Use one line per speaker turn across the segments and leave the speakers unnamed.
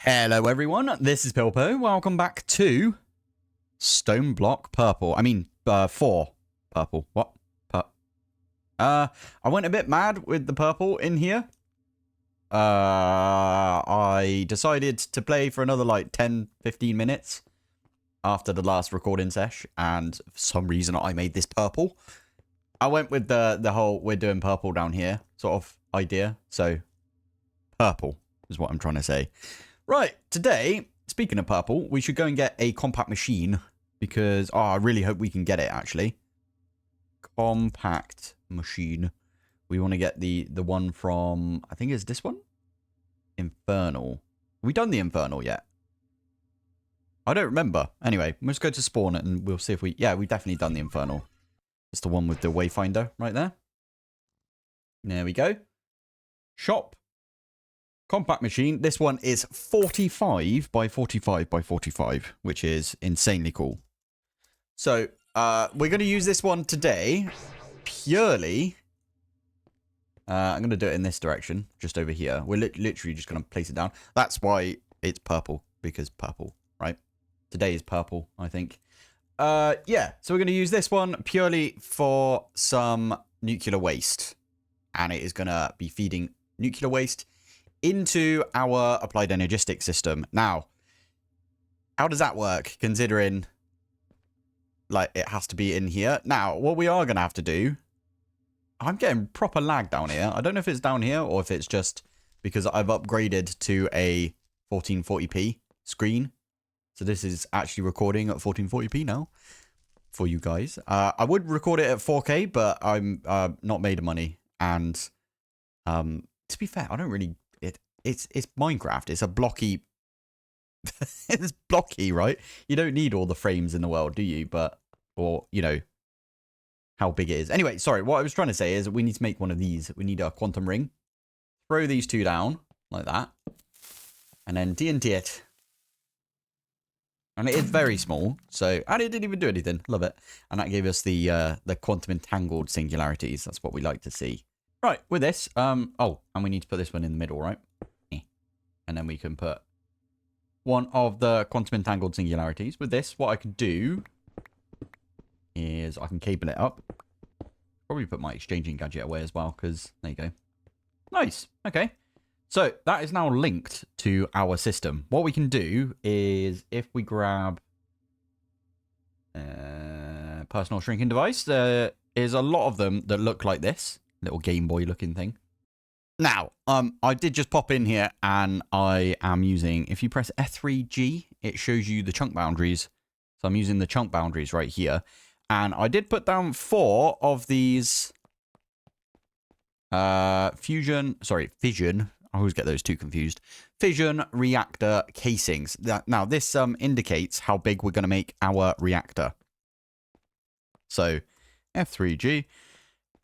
Hello everyone, this is Pilpoh. Welcome back to Stoneblock Purple. I mean, 4 purple. What? I went a bit mad with the purple in here. I decided to play for another like 10-15 minutes after the last recording sesh, and for some reason I made this purple. I went with the whole we're doing purple down here sort of idea. So purple is what I'm trying to say. Right, today, speaking of purple, we should go and get a compact machine because, I really hope we can get it, actually. Compact machine. We want to get the one from, I think it's this one? Infernal. Have we done the Infernal yet? I don't remember. Anyway, let's go to spawn and we'll see if we, yeah, we've definitely done the Infernal. It's the one with the wayfinder right there. There we go. Shop. Compact machine. This one is 45 by 45 by 45, which is insanely cool. So, we're going to use this one today purely. I'm going to do it in this direction, just over here. We're literally just going to place it down. That's why it's purple, because purple, right? Today is purple, I think. Yeah, so we're going to use this one purely for some nuclear waste. And it is going to be feeding nuclear waste into our applied energistic system. Now, how does that work, considering, like, it has to be in here? Now, what we are going to have to do... I'm getting proper lag down here. I don't know if it's down here or if it's just because I've upgraded to a 1440p screen. So this is actually recording at 1440p now for you guys. I would record it at 4K, but I'm not made of money. And to be fair, I don't really... It's Minecraft. It's a blocky... it's blocky, right? You don't need all the frames in the world, do you? But... Or, you know... how big it is. Anyway, sorry. What I was trying to say is we need to make one of these. We need a quantum ring. Throw these two down. Like that. And then TNT it. And it is very small. So... And it didn't even do anything. Love it. And that gave us the quantum entangled singularities. That's what we like to see. Right. With this... Oh, and we need to put this one in the middle, right? And then we can put one of the quantum entangled singularities. With this, what I can do is I can cable it up. Probably put my exchanging gadget away as well, because there you go. Nice. Okay. So that is now linked to our system. What we can do is if we grab personal shrinking device, there is a lot of them that look like this little Game Boy looking thing. Now, I did just pop in here and I am using, if you press F3G, it shows you the chunk boundaries. So I'm using the chunk boundaries right here. And I did put down 4 of these fission, I always get those two confused. Fission reactor casings. Now, this indicates how big we're going to make our reactor. So, F3G.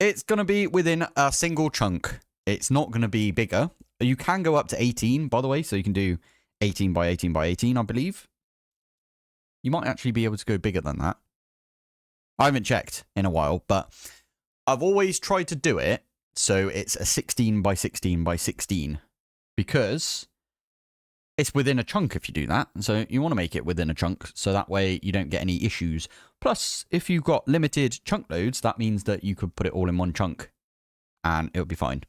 It's going to be within a single chunk. It's not going to be bigger. You can go up to 18, by the way. So you can do 18 by 18 by 18, I believe. You might actually be able to go bigger than that. I haven't checked in a while, but I've always tried to do it so it's a 16 by 16 by 16 because it's within a chunk if you do that. So you want to make it within a chunk so that way you don't get any issues. Plus, if you've got limited chunk loads, that means that you could put it all in one chunk and it'll be fine.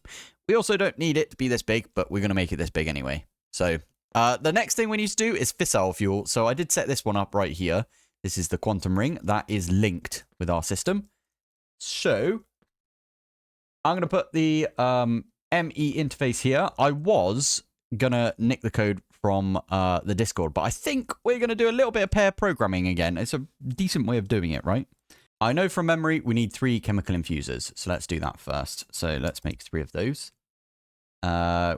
We also don't need it to be this big, but we're going to make it this big anyway. So the next thing we need to do is fissile fuel. So I did set this one up right here. This is the quantum ring that is linked with our system. So I'm going to put the ME interface here. I was going to nick the code from the Discord, but I think we're going to do a little bit of pair programming again. It's a decent way of doing it, right? I know from memory we need 3 chemical infusers. So let's do that first. So let's make 3 of those.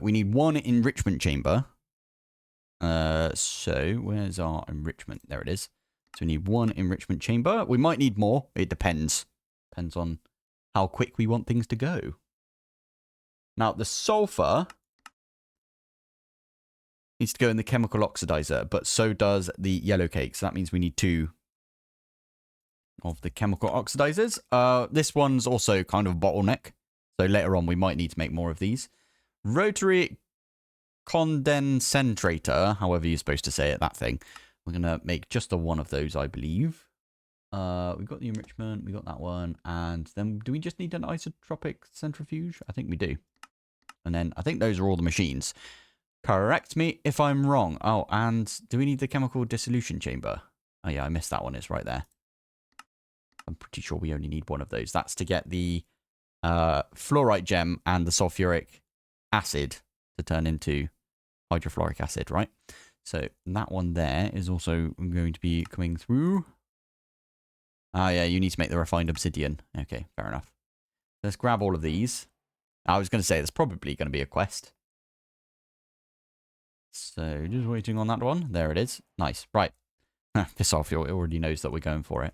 We need 1 enrichment chamber. So where's our enrichment? There it is. So we need 1 enrichment chamber. We might need more. It depends. Depends on how quick we want things to go. Now, the sulfur needs to go in the chemical oxidizer, but so does the yellow cake. So that means we need 2 of the chemical oxidizers. This one's also kind of a bottleneck. So later on, we might need to make more of these. Rotary condensator, however you're supposed to say it, that thing. We're going to make just the one of those, I believe. We've got the enrichment, we got that one, and then do we just need an isotropic centrifuge? I think we do. And then I think those are all the machines. Correct me if I'm wrong. Oh, and do we need the chemical dissolution chamber? Oh yeah, I missed that one. It's right there. I'm pretty sure we only need one of those. That's to get the fluorite gem and the sulfuric acid to turn into hydrofluoric acid, right? So that one there is also going to be coming through. Ah, yeah, you need to make the refined obsidian. Okay, fair enough. Let's grab all of these. I was going to say there's probably going to be a quest. So just waiting on that one. There it is. Nice. Right. Piss off. It already knows that we're going for it.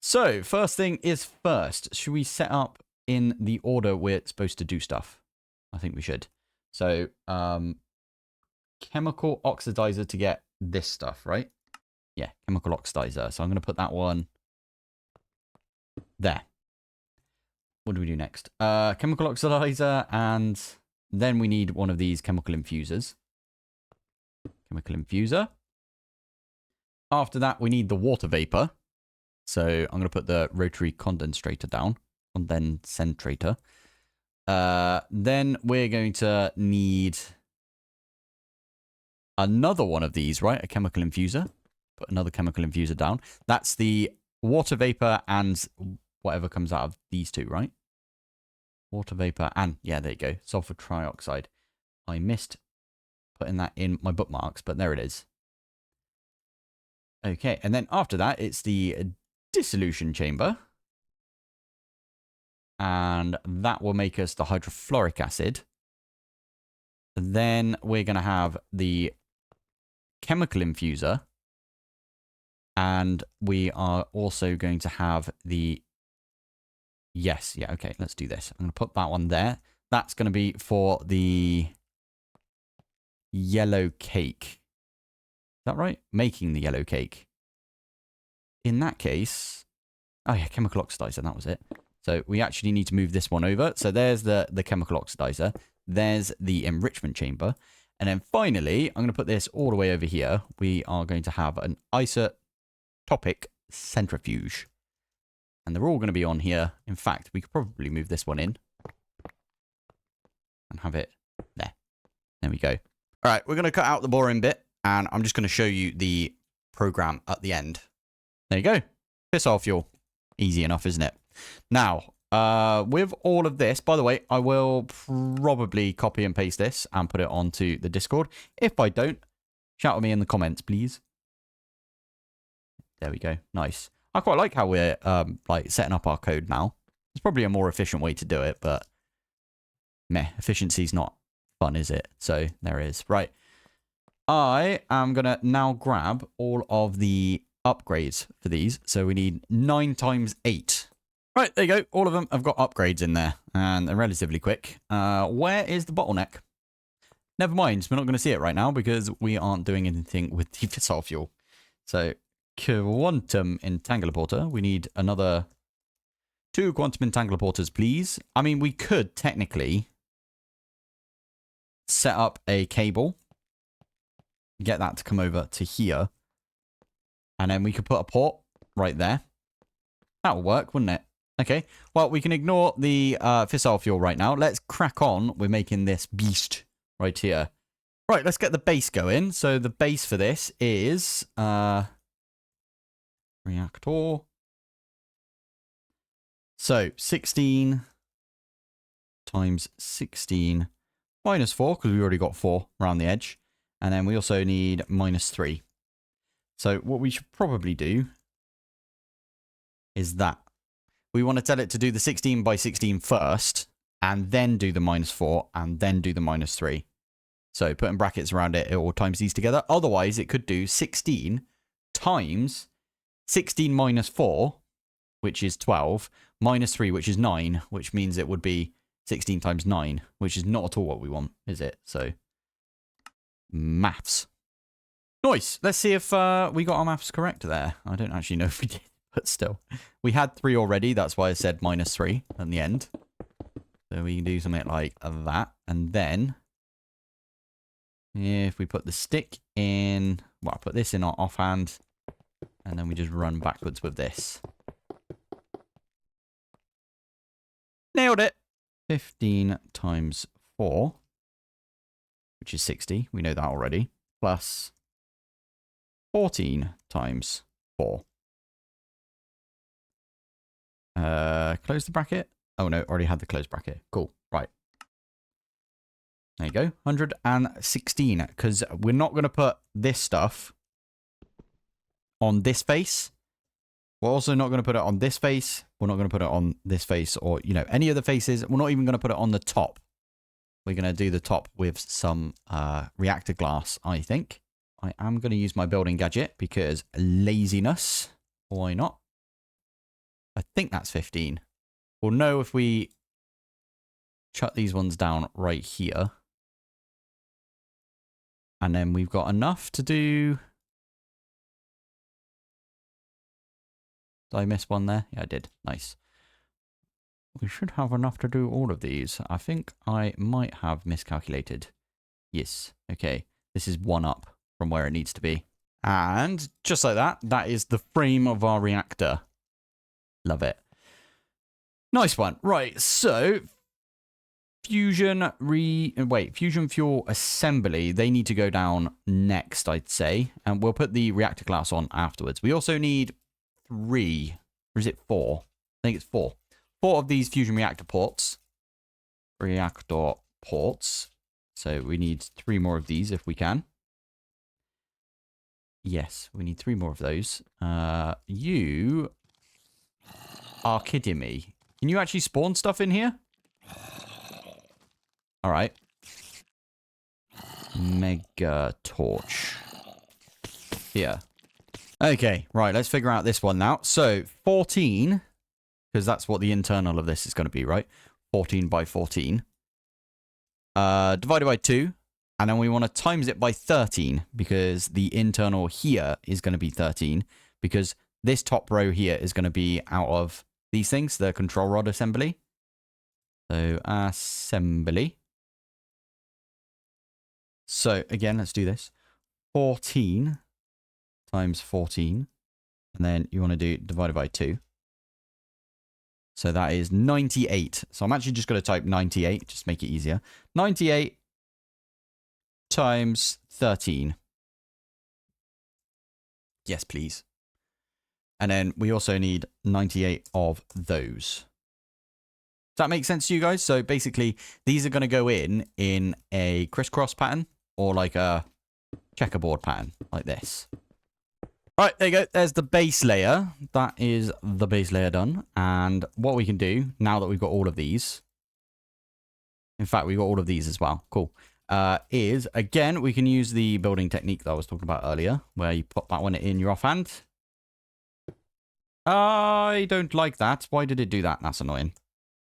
So first thing is first. Should we set up in the order we're supposed to do stuff? I think we should. So chemical oxidizer to get this stuff, right? Yeah, chemical oxidizer. So I'm going to put that one there. What do we do next? Chemical oxidizer, and then we need one of these chemical infusers. Chemical infuser. After that, we need the water vapor. So I'm going to put the rotary condensator down. Condensator. Then we're going to need another one of these, right? A chemical infuser. Put another chemical infuser down. That's the water vapor and whatever comes out of these two, right? Water vapor and, yeah, there you go. Sulfur trioxide. I missed putting that in my bookmarks, but there it is. Okay, and then after that, it's the dissolution chamber. And that will make us the hydrofluoric acid. Then we're going to have the chemical infuser. And we are also going to have the... Yes, yeah, okay, let's do this. I'm going to put that one there. That's going to be for the yellow cake. Is that right? Making the yellow cake. In that case... Oh yeah, chemical oxidizer, that was it. So we actually need to move this one over. So there's the chemical oxidizer. There's the enrichment chamber. And then finally, I'm going to put this all the way over here. We are going to have an isotopic centrifuge. And they're all going to be on here. In fact, we could probably move this one in. And have it there. There we go. All right, we're going to cut out the boring bit. And I'm just going to show you the program at the end. There you go. Fissile fuel. Easy enough, isn't it? Now, with all of this, by the way, I will probably copy and paste this and put it onto the Discord. If I don't, shout at me in the comments, please. There we go. Nice. I quite like how we're like setting up our code now. It's probably a more efficient way to do it, but meh, efficiency's not fun, is it? So there it is. Right. I am going to now grab all of the upgrades for these. So we need 9 times 8. Right, there you go. All of them have got upgrades in there, and they're relatively quick. Where is the bottleneck? Never mind, we're not going to see it right now because we aren't doing anything with the fissile fuel. So, quantum entangler. We need another 2 quantum entangler, please. I mean, we could technically set up a cable, get that to come over to here, and then we could put a port right there. That will work, wouldn't it? Okay, well, we can ignore the fissile fuel right now. Let's crack on. We're making this beast right here. Right, let's get the base going. So the base for this is reactor. So 16 times 16 minus 4, because we already got 4 around the edge. And then we also need minus 3. So what we should probably do is that. We want to tell it to do the 16 by 16 first, and then do the minus 4, and then do the minus 3. So putting brackets around it, it will times these together. Otherwise, it could do 16 times 16 minus 4, which is 12, minus 3, which is 9, which means it would be 16 times 9, which is not at all what we want, is it? So, maths. Nice. Let's see if we got our maths correct there. I don't actually know if we did. But still, we had 3 already. That's why I said minus 3 at the end. So we can do something like that. And then if we put the stick in, well, I'll put this in our offhand, and then we just run backwards with this. Nailed it. 15 times 4, which is 60. We know that already. Plus 14 times 4. Close the bracket. Oh, no, already had the close bracket. Cool. Right. There you go. 116. Because we're not going to put this stuff on this face. We're also not going to put it on this face. We're not going to put it on this face or, you know, any of the faces. We're not even going to put it on the top. We're going to do the top with some reactor glass, I think. I am going to use my building gadget because laziness. Why not? I think that's 15. We'll know if we shut these ones down right here. And then we've got enough to do... Did I miss one there? Yeah, I did. Nice. We should have enough to do all of these. I think I might have miscalculated. Yes. Okay. This is one up from where it needs to be. And just like that, that is the frame of our reactor. Love it. Nice one. Right. So fusion fuel assembly. They need to go down next, I'd say. And we'll put the reactor glass on afterwards. We also need 3, or is it 4? I think it's 4. 4 of these fusion reactor ports. Reactor ports. So we need 3 more of these if we can. Yes, we need 3 more of those. You are kidding me. Can you actually spawn stuff in here? All right. Mega torch. Here. Okay, right, let's figure out this one now. So 14, because that's what the internal of this is going to be, right? 14 by 14. Divided by 2. And then we want to times it by 13, because the internal here is going to be 13, because this top row here is going to be out of these things, the control rod assembly. So assembly. So again, let's do this. 14 times 14. And then you want to do divided by 2. So that is 98. So I'm actually just going to type 98, just make it easier. 98 times 13. Yes, please. And then we also need 98 of those. Does that make sense to you guys? So basically, these are going to go in a crisscross pattern or like a checkerboard pattern like this. All right, there you go. There's the base layer. That is the base layer done. And what we can do now that we've got all of these, in fact, we've got all of these as well. Cool. Is, again, we can use the building technique that I was talking about earlier, where you put that one in your offhand. I don't like that. Why did it do that? That's annoying.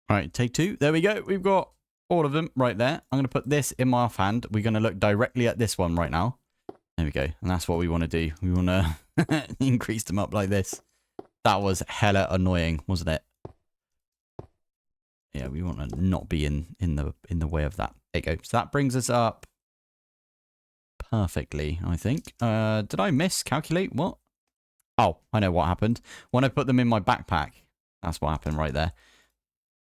All right, take 2. There we go. We've got all of them right there. I'm going to put this in my offhand. We're going to look directly at this one right now. There we go. And that's what we want to do. We want to increase them up like this. That was hella annoying, wasn't it? Yeah, we want to not be in the way of that. There you go. So that brings us up perfectly, I think. Did I miscalculate? What? Oh, I know what happened. When I put them in my backpack, that's what happened right there.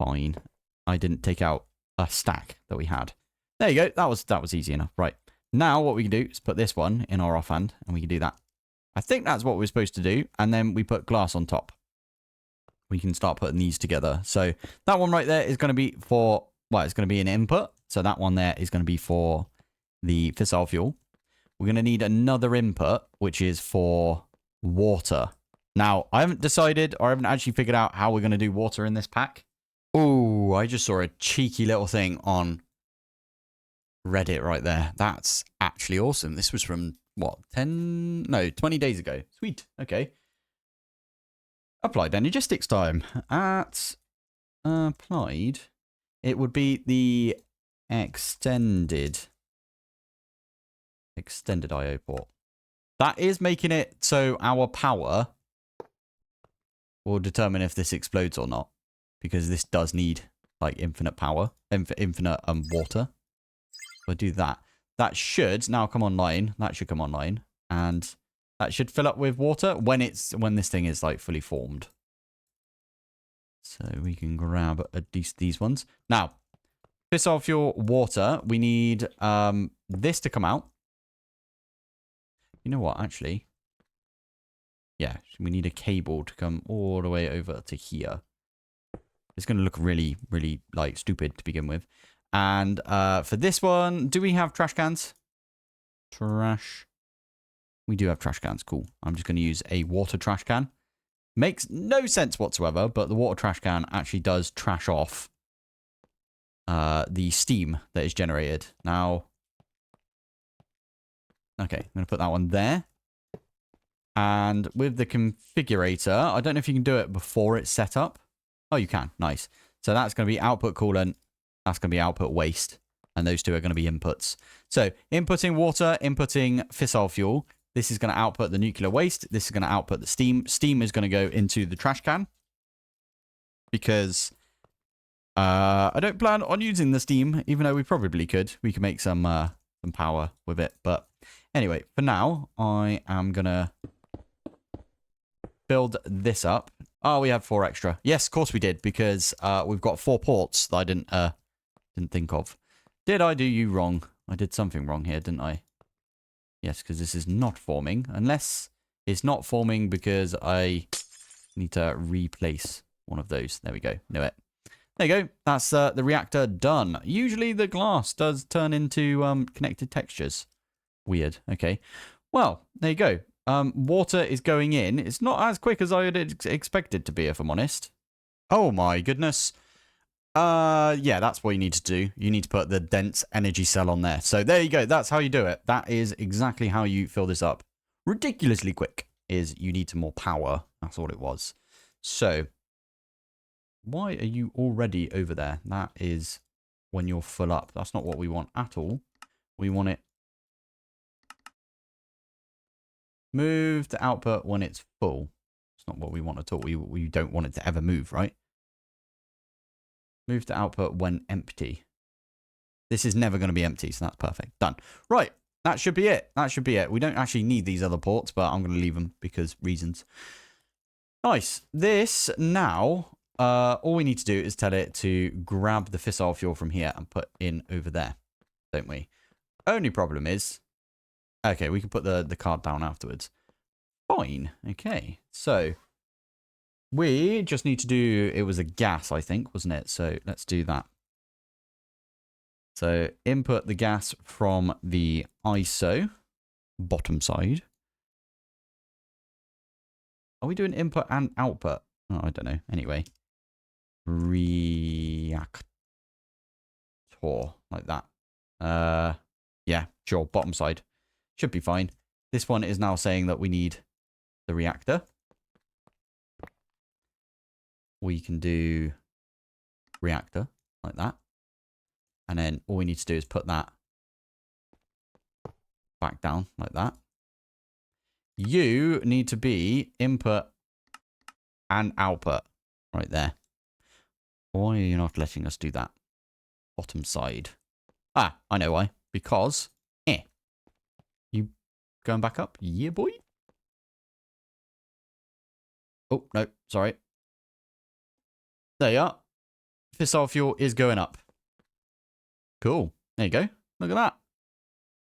Fine. I didn't take out a stack that we had. There you go. That was easy enough. Right. Now what we can do is put this one in our offhand, and we can do that. I think that's what we're supposed to do. And then we put glass on top. We can start putting these together. So that one right there is going to be for, well, it's going to be an input. So that one there is going to be for the fissile fuel. We're going to need another input, which is for water. Now, I haven't decided, or I haven't actually figured out how we're going to do water in this pack. Oh, I just saw a cheeky little thing on Reddit right there. That's actually awesome. This was from, what, 20 days ago. Sweet. Okay. Applied energistics time. At applied, it would be the extended IO port. That is making it so our power will determine if this explodes or not, because this does need like infinite power, infinite water. We'll do that. that should now come online. That should come online. And that should fill up with water when this thing is like fully formed. So we can grab at least these ones. Now, fissile fuel, water. We need this to come out. You know what, actually? Yeah, we need a cable to come all the way over to here. It's going to look really, really, like, stupid to begin with. And for this one, do we have trash cans? Trash. We do have trash cans. Cool. I'm just going to use a water trash can. Makes no sense whatsoever, but the water trash can actually does trash off the steam that is generated. Now, okay, I'm going to put that one there. And with the configurator, I don't know if you can do it before it's set up. Oh, you can. Nice. So that's going to be output coolant. That's going to be output waste. And those two are going to be inputs. So inputting water, inputting fissile fuel. This is going to output the nuclear waste. This is going to output the steam. Steam is going to go into the trash can. Because I don't plan on using the steam, even though we probably could. We could make some power with it. But anyway, for now, I am going to build this up. Oh, we have 4 extra. Yes, of course we did, because we've got 4 ports that I didn't think of. Did I do you wrong? I did something wrong here, didn't I? Yes, because this is not forming. Unless it's not forming because I need to replace one of those. There we go. Knew it. There you go. That's the reactor done. Usually the glass does turn into connected textures. Weird. Okay. Well, there you go. Water is going in. It's not as quick as I had expected to be, if I'm honest. Oh my goodness. Yeah, that's what you need to do. You need to put the dense energy cell on there. So there you go. That's how you do it. That is exactly how you fill this up. Ridiculously quick is you need some more power. That's all it was. So why are you already over there? That is when you're full up. That's not what we want at all. We want it move to output when it's full. It's not what we want at all. We don't want it to ever move, right? Move to output when empty. This is never going to be empty, so that's perfect. Done. Right. That should be it. That should be it. We don't actually need these other ports, but I'm going to leave them because reasons. Nice. This now, all we need to do is tell it to grab the fissile fuel from here and put in over there, don't we? Only problem is, okay, we can put the card down afterwards. Fine. Okay. So we just need to do, it was a gas, I think, wasn't it? So let's do that. So input the gas from the ISO, bottom side. Are we doing input and output? Oh, I don't know. Anyway. Reactor. Like that. Yeah, sure. Bottom side. Should be fine. This one is now saying that we need the reactor. We can do reactor like that. And then all we need to do is put that back down like that. You need to be input and output right there. Why are you not letting us do that? Bottom side. Ah, I know why. Because, you going back up? Yeah, boy. Oh, no, sorry. There you are. Fissile fuel is going up. Cool. There you go. Look at that.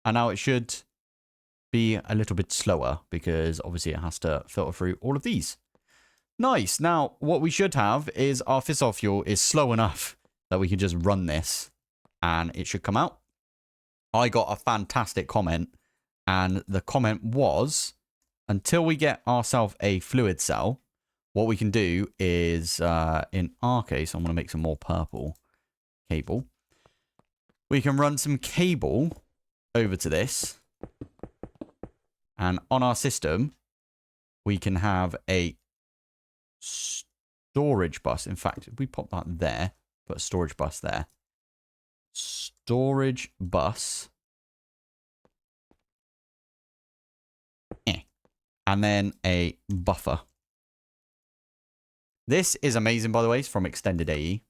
And now it should be a little bit slower because obviously it has to filter through all of these. Nice. Now, what we should have is our fissile fuel is slow enough that we can just run this and it should come out. I got a fantastic comment, and the comment was, until we get ourselves a fluid cell, what we can do is, in our case, I'm going to make some more purple cable. We can run some cable over to this. And on our system, we can have a storage bus. In fact, if we pop that there, put a storage bus there. Storage bus. And then a buffer. This is amazing, by the way. It's from Extended AE.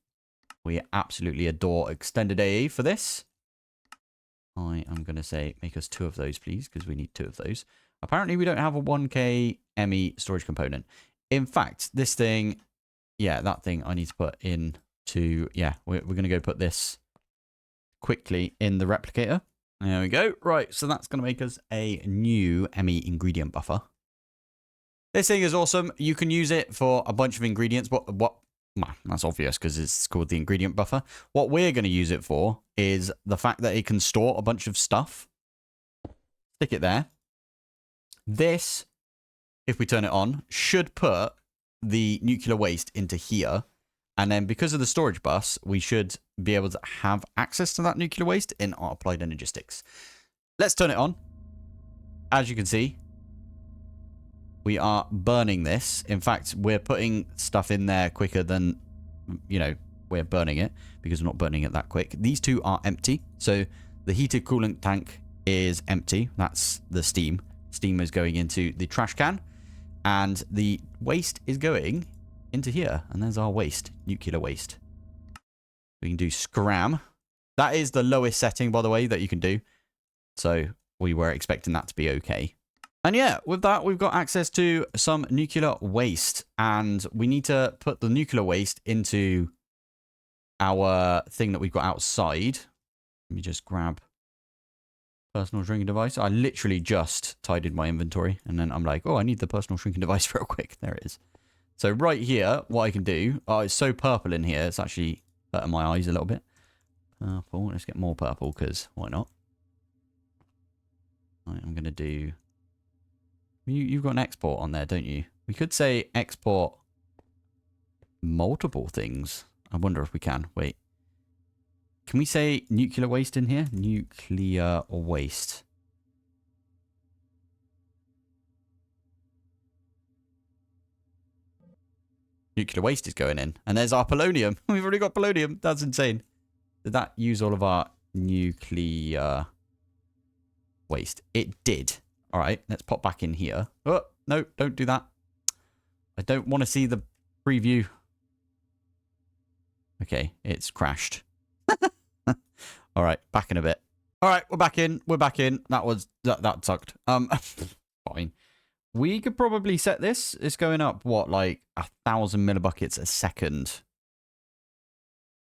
We absolutely adore Extended AE for this. I am going to say make us 2 of those, please, because we need 2 of those. Apparently, we don't have a 1K ME storage component. In fact, this thing, yeah, that thing I need to put into, yeah, we're going to go put this quickly in the replicator. There we go. Right, so that's going to make us a new ME ingredient buffer. This thing is awesome. You can use it for a bunch of ingredients. What? Well, that's obvious because it's called the ingredient buffer. What we're going to use it for is the fact that it can store a bunch of stuff. Stick it there. This, if we turn it on, should put the nuclear waste into here. And then because of the storage bus, we should be able to have access to that nuclear waste in our applied energistics. Let's turn it on. As you can see, we are burning this. In fact, we're putting stuff in there quicker than, you know, we're burning it because we're not burning it that quick. These 2 are empty. So the heated coolant tank is empty. That's the steam. Steam is going into the trash can. And the waste is going into here. And there's our waste, nuclear waste. We can do scram. That is the lowest setting, by the way, that you can do. So we were expecting that to be okay. And yeah, with that, we've got access to some nuclear waste. And we need to put the nuclear waste into our thing that we've got outside. Let me just grab personal shrinking device. I literally just tidied my inventory. And then I'm like, oh, I need the personal shrinking device real quick. There it is. So right here, what I can do. Oh, it's so purple in here. It's actually hurting my eyes a little bit. Purple. Let's get more purple because why not? Right, I'm going to do... You've got an export on there, don't you? We could say export multiple things. I wonder if we can. Wait. Can we say nuclear waste in here? Nuclear waste. Nuclear waste is going in. And there's our polonium. We've already got polonium. That's insane. Did that use all of our nuclear waste? It did. All right, let's pop back in here. Oh, no, don't do that. I don't want to see the preview. Okay, it's crashed. All right, back in a bit. All right, we're back in. We're back in. That sucked. Fine. We could probably set this. It's going up, what, like 1,000 millibuckets a second.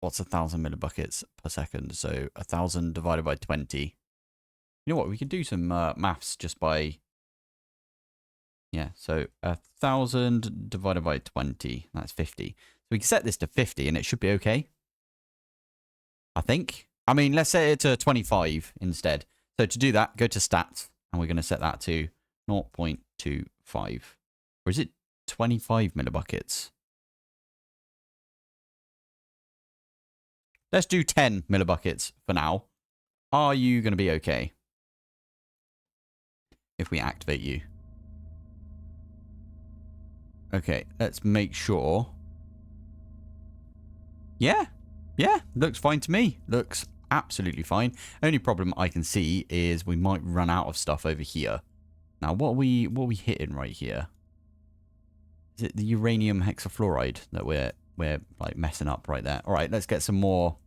What's 1,000 millibuckets per second? So 1,000 divided by 20. You know what? We could do some maths just by... Yeah, so 1,000 divided by 20. That's 50. So we can set this to 50 and it should be okay. I think. I mean, let's set it to 25 instead. So to do that, go to stats. And we're going to set that to 0.25. Or is it 25 millibuckets? Let's do 10 millibuckets for now. Are you going to be okay? If we activate you. Okay, let's make sure. Yeah, looks fine to me. Looks absolutely fine. Only problem I can see is we might run out of stuff over here. Now, what are we hitting right here? Is it the uranium hexafluoride that we're like messing up right there? All right, let's get some more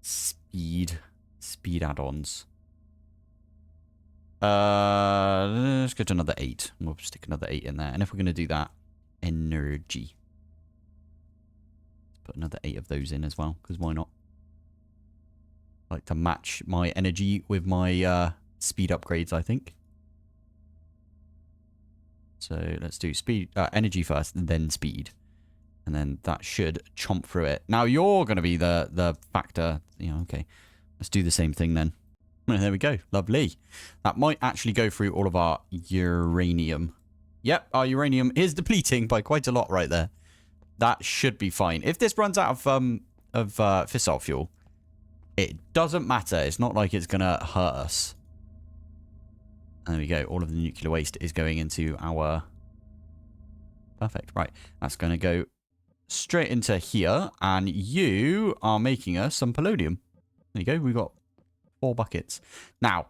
speed add-ons. Let's go to another 8. We'll stick another 8 in there. And if we're going to do that, energy. Let's put another 8 of those in as well, because why not? I like to match my energy with my speed upgrades, I think. So let's do speed, energy first, and then speed. And then that should chomp through it. Now you're going to be the factor. You know, okay. Let's do the same thing then. There we go. Lovely. That might actually go through all of our uranium. Yep, our uranium is depleting by quite a lot right there. That should be fine. If this runs out of fissile fuel, it doesn't matter. It's not like it's going to hurt us. There we go. All of the nuclear waste is going into our... Perfect. Right. That's going to go straight into here. And you are making us some polonium. There you go. We've got 4 buckets. Now,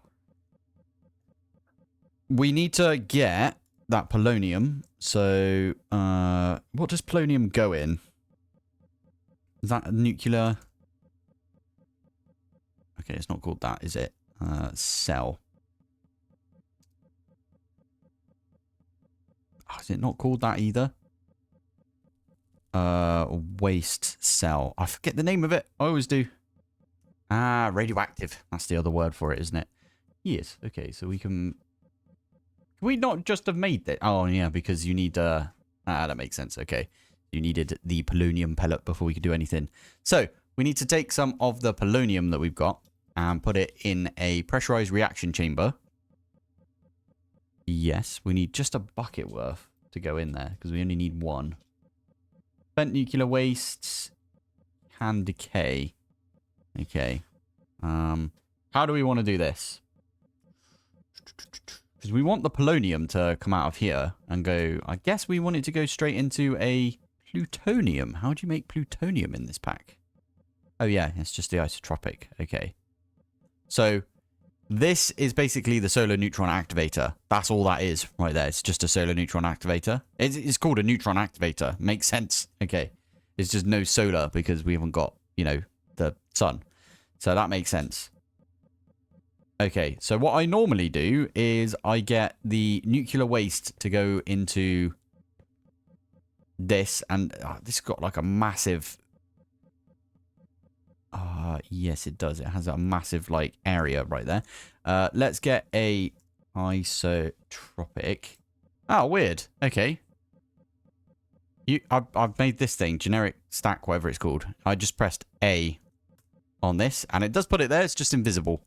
we need to get that polonium. So, what does polonium go in? Is that a nuclear? Okay, it's not called that, is it? Cell. Oh, is it not called that either? Waste cell. I forget the name of it. I always do. Ah, radioactive. That's the other word for it, isn't it? Yes. Okay, so we can... Can we not just have made that? Oh, yeah, because you need... that makes sense. Okay. You needed the polonium pellet before we could do anything. So, we need to take some of the polonium that we've got and put it in a pressurized reaction chamber. Yes, we need just a bucket worth to go in there because we only need one. Spent nuclear wastes can decay. Okay. How do we want to do this? Because we want the polonium to come out of here and go... I guess we want it to go straight into a plutonium. How do you make plutonium in this pack? Oh, yeah. It's just the isotropic. Okay. So, this is basically the solar neutron activator. That's all that is right there. It's just a solar neutron activator. It's called a neutron activator. Makes sense. Okay. It's just no solar because we haven't got, you know, the sun. So that makes sense. Okay, so what I normally do is I get the nuclear waste to go into this, and this has got like a massive... yes, it does. It has a massive like area right there. Let's get a isotropic. Oh, weird. Okay. I've made this thing, generic stack, whatever it's called. I just pressed A on this, and it does put it there. It's just invisible.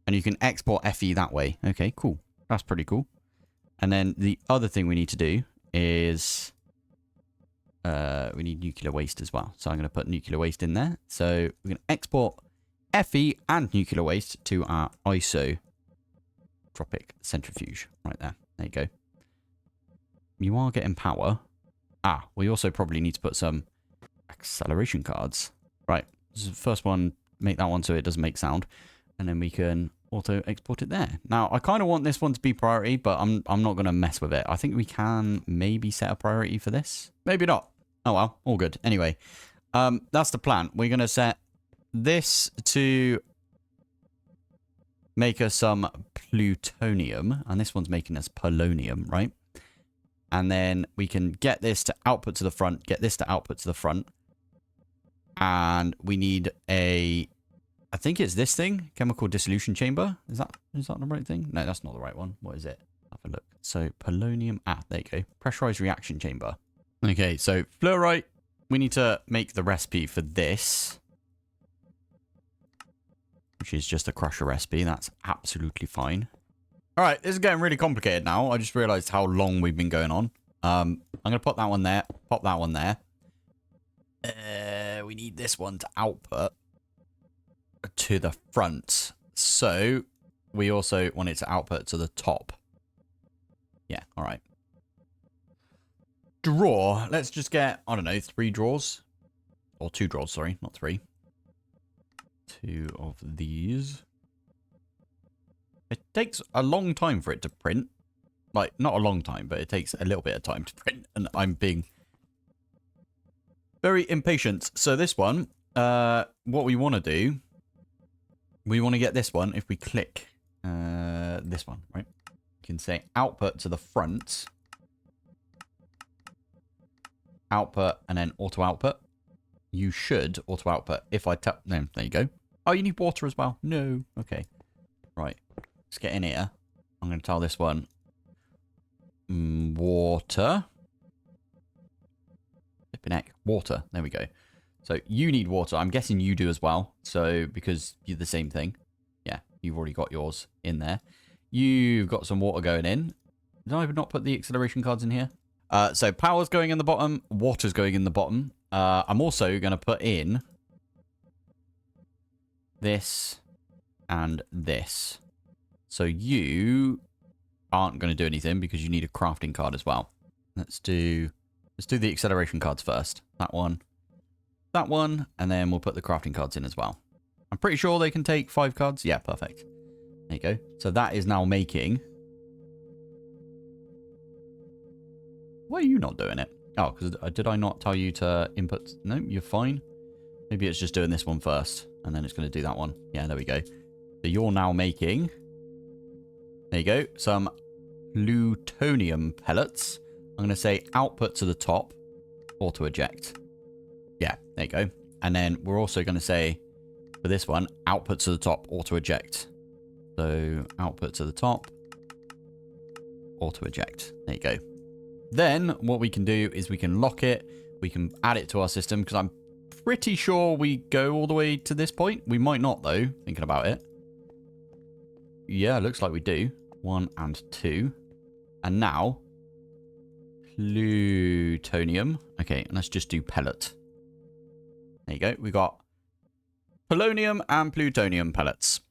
And you can export FE that way. Okay, cool. That's pretty cool. And then the other thing we need to do is... we need nuclear waste as well. So I'm going to put nuclear waste in there. So we're going to export FE and nuclear waste to our isotropic centrifuge. Right there. There you go. You are getting power. We also probably need to put some acceleration cards. Right. This is the first one. Make that one so it doesn't make sound. And then we can auto export it there. Now, I kind of want this one to be priority, but I'm not going to mess with it. I think we can maybe set a priority for this. Maybe not. Oh, well. All good. Anyway, that's the plan. We're going to set this to make us some plutonium. And this one's making us polonium, right? And then we can get this to output to the front, get this to output to the front. And we need a... I think it's this thing, chemical dissolution chamber. Is that the right thing? No, that's not the right one. What is it? Have a look. So polonium. There you go. Pressurized reaction chamber. Okay, so fluorite. We need to make the recipe for this, which is just a crusher recipe. That's absolutely fine. All right, this is getting really complicated now. I just realized how long we've been going on. I'm gonna put that one there. Pop that one there. We need this one to output to the front, so we also want it to output to the top. Yeah, all right. Drawer. Let's just get, I don't know, 3 drawers. Or 2 drawers, sorry, not 3. 2 of these. It takes a long time for it to print. Like, not a long time, but it takes a little bit of time to print, and I'm being very impatient. So this one, what we want to do, we want to get this one. If we click this one, right? You can say output to the front. Output and then auto output. You should auto output. If I tap, no, there you go. Oh, you need water as well. No. Okay. Right. Let's get in here. I'm going to tell this one. Water. Flipping heck. Water. There we go. So you need water. I'm guessing you do as well. So because you're the same thing. Yeah, you've already got yours in there. You've got some water going in. Did I not put the acceleration cards in here? So power's going in the bottom. Water's going in the bottom. I'm also going to put in this and this. So you aren't going to do anything because you need a crafting card as well. Let's do the acceleration cards first. That one, and then we'll put the crafting cards in as well. I'm pretty sure they can take 5 cards. Yeah, perfect. There you go. So that is now making... Why are you not doing it? Oh, because did I not tell you to input? No, you're fine. Maybe it's just doing this one first, and then it's going to do that one. Yeah, there we go. So you're now making... There you go. Some plutonium pellets. I'm going to say output to the top. Auto eject. Yeah, there you go. And then we're also going to say, for this one, output to the top, auto eject. So output to the top, auto eject. There you go. Then what we can do is we can lock it. We can add it to our system because I'm pretty sure we go all the way to this point. We might not though, thinking about it. Yeah, looks like we do. 1 and 2. And now, plutonium. Okay, and let's just do pellet. There you go. We got polonium and plutonium pellets.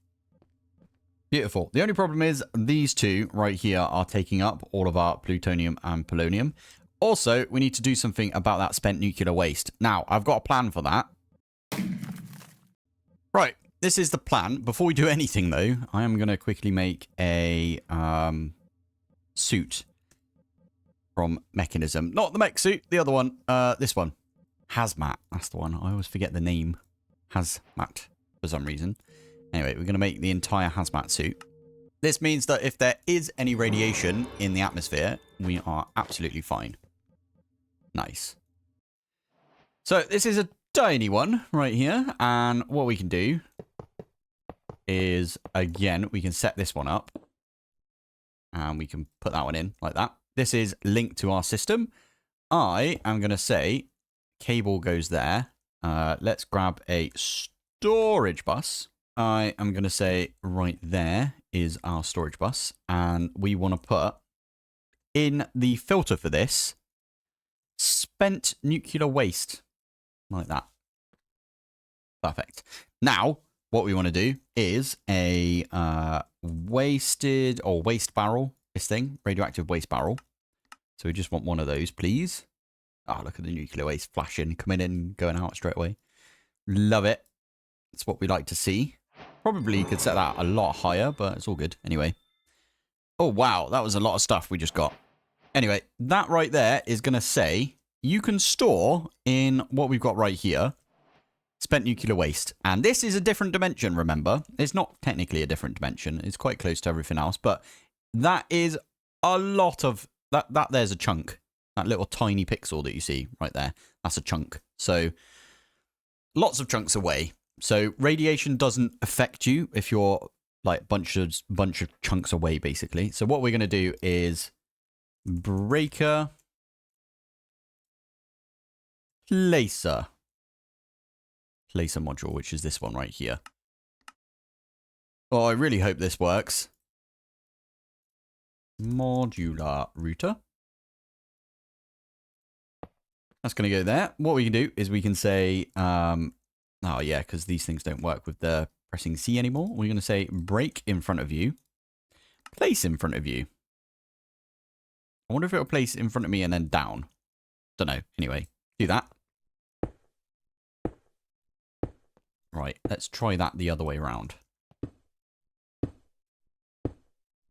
Beautiful. The only problem is these two right here are taking up all of our plutonium and polonium. Also, we need to do something about that spent nuclear waste. Now, I've got a plan for that. Right. This is the plan. Before we do anything, though, I am going to quickly make a suit from Mechanism. Not the mech suit, the other one. This one. Hazmat. That's the one. I always forget the name. Hazmat for some reason. Anyway, we're going to make the entire hazmat suit. This means that if there is any radiation in the atmosphere, we are absolutely fine. Nice. So this is a tiny one right here. And what we can do is, again, we can set this one up. And we can put that one in like that. This is linked to our system. I am going to say cable goes there. Let's grab a storage bus. I am going to say right there is our storage bus. And we want to put in the filter for this spent nuclear waste. Like that. Perfect. Now, what we want to do is a wasted or waste barrel. This thing, radioactive waste barrel. So we just want one of those, please. Oh, look at the nuclear waste flashing, coming in, going out straight away. Love it. That's what we like to see. Probably could set that a lot higher, but it's all good. Anyway. Oh, wow. That was a lot of stuff we just got. Anyway, that right there is going to say you can store in what we've got right here spent nuclear waste. And this is a different dimension, remember. It's not technically a different dimension. It's quite close to everything else. But that is a lot of... That there's a chunk. That little tiny pixel that you see right there. That's a chunk. So lots of chunks away. So radiation doesn't affect you if you're like bunch of chunks away, basically. So what we're going to do is breaker placer module, which is this one right here. Oh, I really hope this works. Modular router. That's going to go there. What we can do is we can say, oh yeah, because these things don't work with the pressing C anymore. We're going to say break in front of you, place in front of you. I wonder if it'll place in front of me and then down. Don't know. Anyway, do that. Right, let's try that the other way around.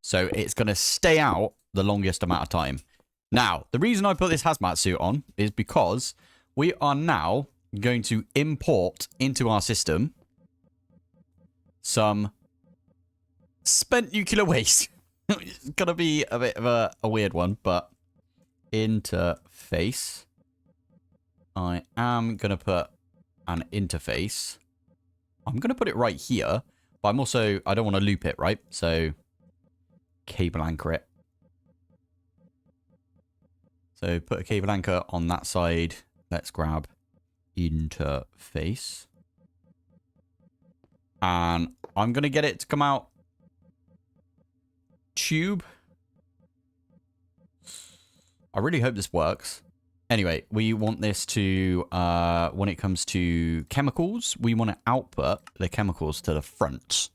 So it's going to stay out the longest amount of time. Now, the reason I put this hazmat suit on is because we are now going to import into our system some spent nuclear waste. It's going to be a bit of a weird one, but interface. I am going to put an interface. I'm going to put it right here, but I'm also, I don't want to loop it, right? So cable anchor it. So put a cable anchor on that side. Let's grab interface. And I'm going to get it to come out tube. I really hope this works. Anyway, we want this to, when it comes to chemicals, we want to output the chemicals to the front.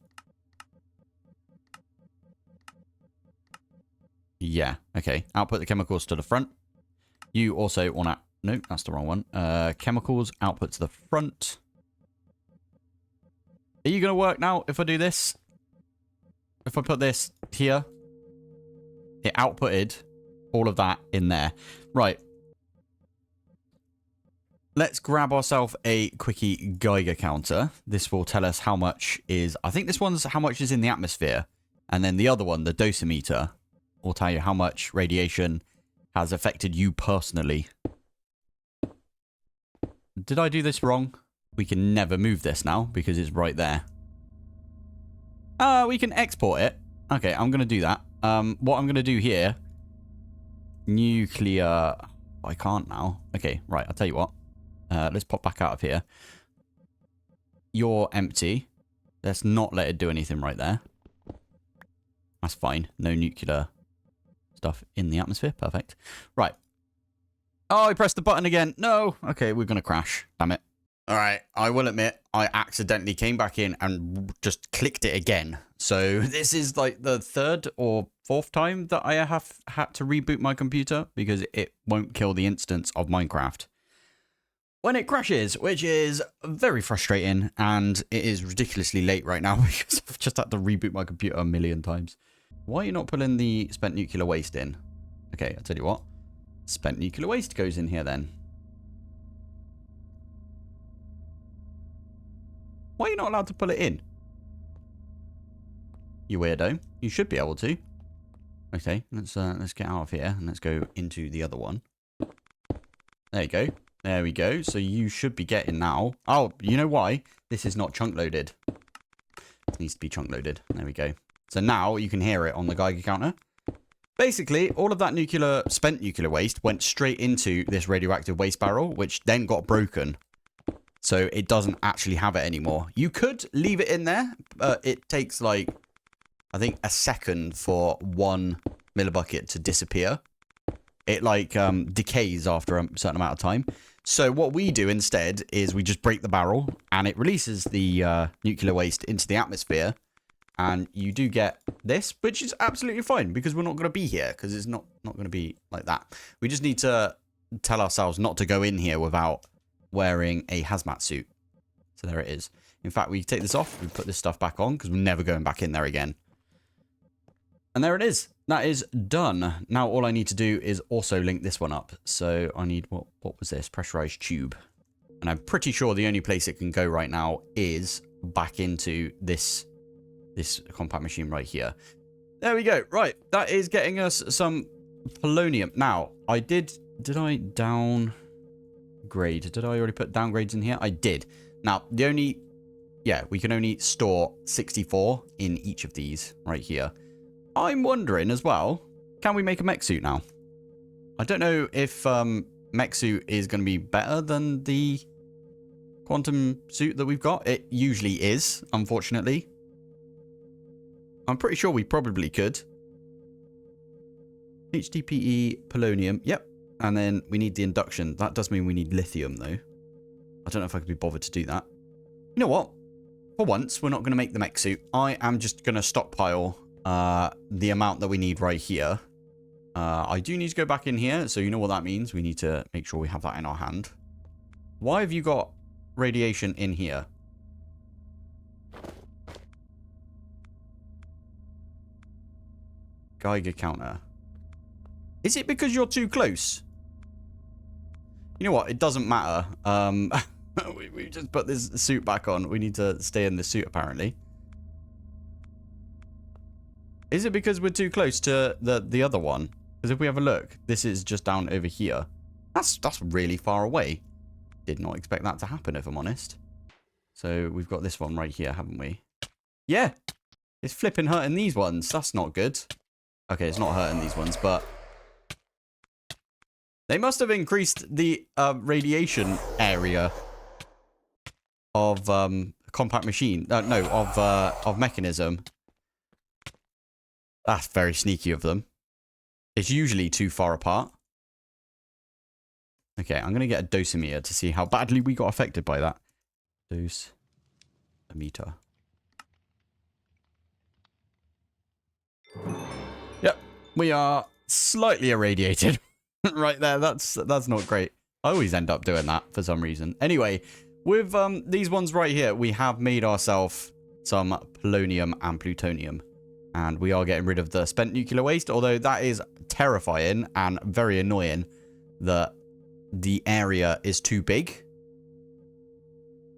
Yeah, okay. Output the chemicals to the front. You also want to... No, that's the wrong one. Chemicals, output to the front. Are you going to work now if I do this? If I put this here, it outputted all of that in there. Right. let's grab ourselves a quickie Geiger counter. This will tell us how much is... I think this one's how much is in the atmosphere. And then the other one, the dosimeter, will tell you how much radiation has affected you personally. Did I do this wrong? We can never move this now because it's right there. We can export it. Okay, I'm going to do that. What I'm going to do here... Nuclear... I can't now. Okay, right, I'll tell you what. Let's pop back out of here. You're empty. Let's not let it do anything right there. That's fine. No nuclear stuff in the atmosphere. Perfect. Right. Oh, I pressed the button again. No. Okay, we're going to crash. Damn it. All right. I will admit, I accidentally came back in and just clicked it again. So this is like the third or fourth time that I have had to reboot my computer because it won't kill the instance of Minecraft when it crashes, which is very frustrating, and it is ridiculously late right now because I've just had to reboot my computer a million times. Why are you not putting the spent nuclear waste in? Okay, I'll tell you what. Spent nuclear waste goes in here then. Why are you not allowed to pull it in? You weirdo. You should be able to. Okay, let's get out of here and let's go into the other one. There you go. There we go. So you should be getting now. Oh, you know why? This is not chunk loaded. It needs to be chunk loaded. There we go. So now you can hear it on the Geiger counter. Basically, all of that spent nuclear waste went straight into this radioactive waste barrel, which then got broken. So it doesn't actually have it anymore. You could leave it in there. It takes like, I think, a second for 1 millibucket to disappear. It like decays after a certain amount of time. So what we do instead is we just break the barrel and it releases the nuclear waste into the atmosphere. And you do get this, which is absolutely fine because we're not going to be here because it's not going to be like that. We just need to tell ourselves not to go in here without wearing a hazmat suit. So there it is. In fact, we take this off, we put this stuff back on because we're never going back in there again. And there it is. That is done. Now all I need to do is also link this one up. So I need, what was this? Pressurized tube. And I'm pretty sure the only place it can go right now is back into this compact machine right here. There we go. Right. That is getting us some polonium. Now, did I downgrade? Did I already put downgrades in here? I did. Now, we can only store 64 in each of these right here. I'm wondering as well, can we make a mech suit now? I don't know if mech suit is going to be better than the quantum suit that we've got. It usually is, unfortunately. I'm pretty sure we probably could. HDPE, polonium. Yep. And then we need the induction. That does mean we need lithium, though. I don't know if I could be bothered to do that. You know what? For once, we're not going to make the mech suit. I am just going to stockpile the amount that we need right here. I do need to go back in here, so you know what that means. We need to make sure we have that in our hand. Why have you got radiation in here? Geiger counter. Is it because you're too close? You know what? It doesn't matter. We just put this suit back on. We need to stay in the suit, apparently. Is it because we're too close to the other one? Because if we have a look, this is just down over here. That's really far away. Did not expect that to happen, if I'm honest. So we've got this one right here, haven't we? Yeah. It's flipping hurting these ones. That's not good. Okay, it's not hurting these ones, but they must have increased the radiation area of compact machine. Of mechanism. That's very sneaky of them. It's usually too far apart. Okay, I'm going to get a dosimeter to see how badly we got affected by that. Dosimeter. Yep, we are slightly irradiated. Right there, that's not great. I always end up doing that for some reason. Anyway, with these ones right here, we have made ourselves some polonium and plutonium. And we are getting rid of the spent nuclear waste, although that is terrifying and very annoying that the area is too big.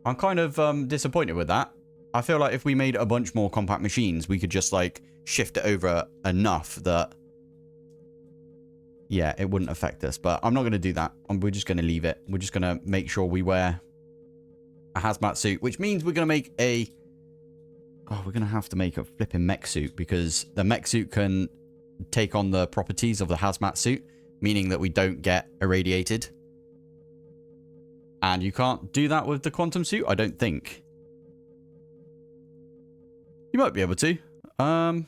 I'm kind of disappointed with that. I feel like if we made a bunch more compact machines, we could just, like, shift it over enough that, yeah, it wouldn't affect us. But I'm not going to do that. We're just going to leave it. We're just going to make sure we wear a hazmat suit, which means we're going to make a... Oh, we're going to have to make a flipping mech suit because the mech suit can take on the properties of the hazmat suit, meaning that we don't get irradiated. And you can't do that with the quantum suit, I don't think. You might be able to. No,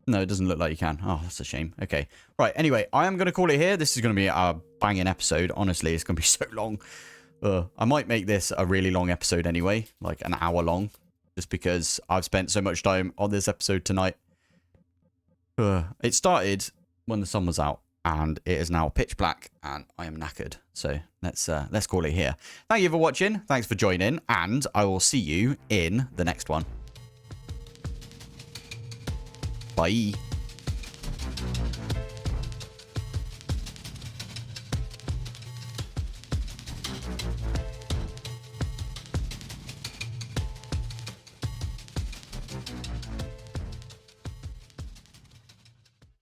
it doesn't look like you can. Oh, that's a shame. Okay. Right, anyway, I am going to call it here. This is going to be a banging episode. Honestly, it's going to be so long. I might make this a really long episode anyway, like an hour long, just because I've spent so much time on this episode tonight. It started when the sun was out, and it is now pitch black, and I am knackered. So let's call it here. Thank you for watching. Thanks for joining, and I will see you in the next one. Bye.